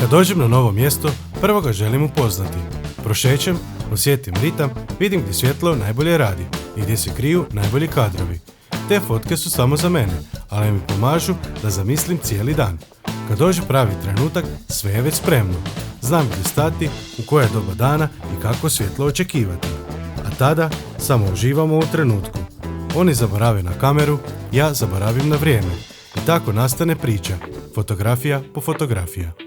Kad dođem na novo mjesto, prvo ga želim upoznati. Prošećem, osjetim ritam, vidim gdje svjetlo najbolje radi i gdje se kriju najbolji kadrovi. Te fotke su samo za mene, ali mi pomažu da zamislim cijeli dan. Kad dođe pravi trenutak, sve je već spremno. Znam gdje stati, u koje doba dana i kako svjetlo očekivati. A tada samo uživamo u trenutku. Oni zaborave na kameru, ja zaboravim na vrijeme. I tako nastane priča, fotografija po fotografija.